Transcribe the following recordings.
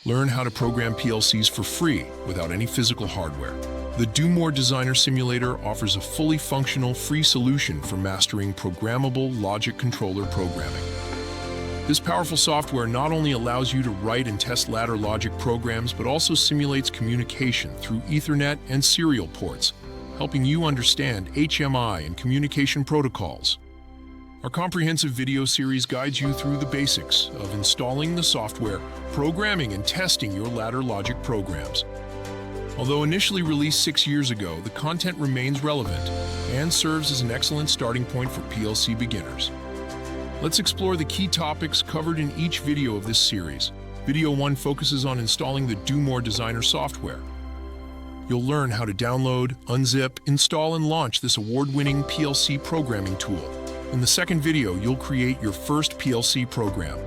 Learn how to program PLCs for free without any physical hardware. The Do More Designer Simulator offers a fully functional, free solution for mastering programmable logic controller programming. This powerful software not only allows you to write and test ladder logic programs, but also simulates communication through Ethernet and serial ports, helping you understand HMI and communication protocols. Our comprehensive video series guides you through the basics of installing the software, programming and testing your ladder logic programs. Although initially released 6 years ago, the content remains relevant and serves as an excellent starting point for PLC beginners. Let's explore the key topics covered in each video of this series. Video 1 focuses on installing the Do More Designer software. You'll learn how to download, unzip, install, and launch this award-winning PLC programming tool. In the second video, you'll create your first PLC program.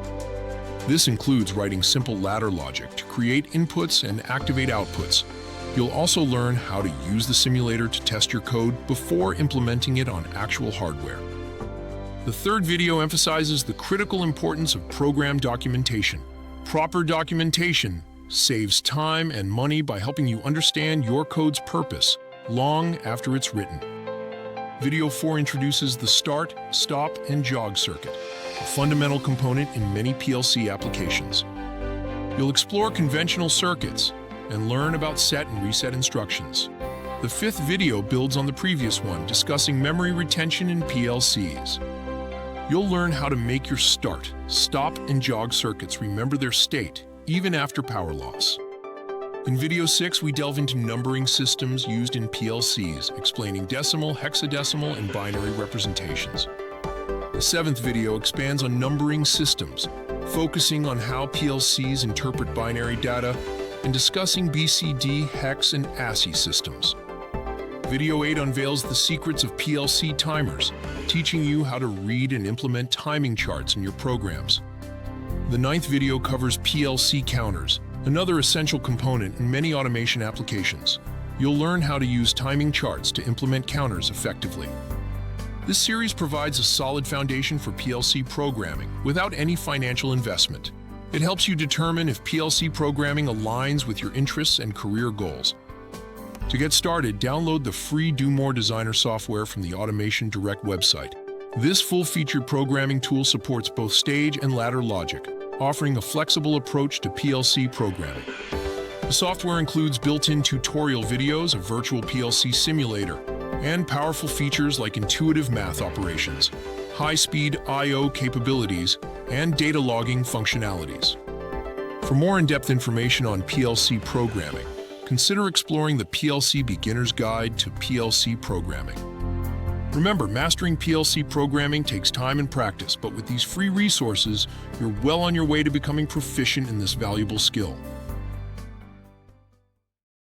This includes writing simple ladder logic to create inputs and activate outputs. You'll also learn how to use the simulator to test your code before implementing it on actual hardware. The third video emphasizes the critical importance of program documentation. Proper documentation saves time and money by helping you understand your code's purpose long after it's written. Video 4 introduces the Start, Stop, and Jog circuit, a fundamental component in many PLC applications. You'll explore conventional circuits and learn about set and reset instructions. The fifth video builds on the previous one, discussing memory retention in PLCs. You'll learn how to make your Start, Stop, and Jog circuits remember their state, even after power loss. In video 6, we delve into numbering systems used in PLCs, explaining decimal, hexadecimal, and binary representations. The seventh video expands on numbering systems, focusing on how PLCs interpret binary data and discussing BCD, hex, and ASCII systems. Video 8 unveils the secrets of PLC timers, teaching you how to read and implement timing charts in your programs. The ninth video covers PLC counters, another essential component in many automation applications. You'll learn how to use timing charts to implement counters effectively. This series provides a solid foundation for PLC programming without any financial investment. It helps you determine if PLC programming aligns with your interests and career goals. To get started, download the free Do More Designer software from the Automation Direct website. This full-featured programming tool supports both stage and ladder logic, offering a flexible approach to PLC programming. The software includes built-in tutorial videos, a virtual PLC simulator, and powerful features like intuitive math operations, high-speed I/O capabilities, and data logging functionalities. For more in-depth information on PLC programming, consider exploring the PLC Beginner's Guide to PLC Programming. Remember, mastering PLC programming takes time and practice, but with these free resources, you're well on your way to becoming proficient in this valuable skill.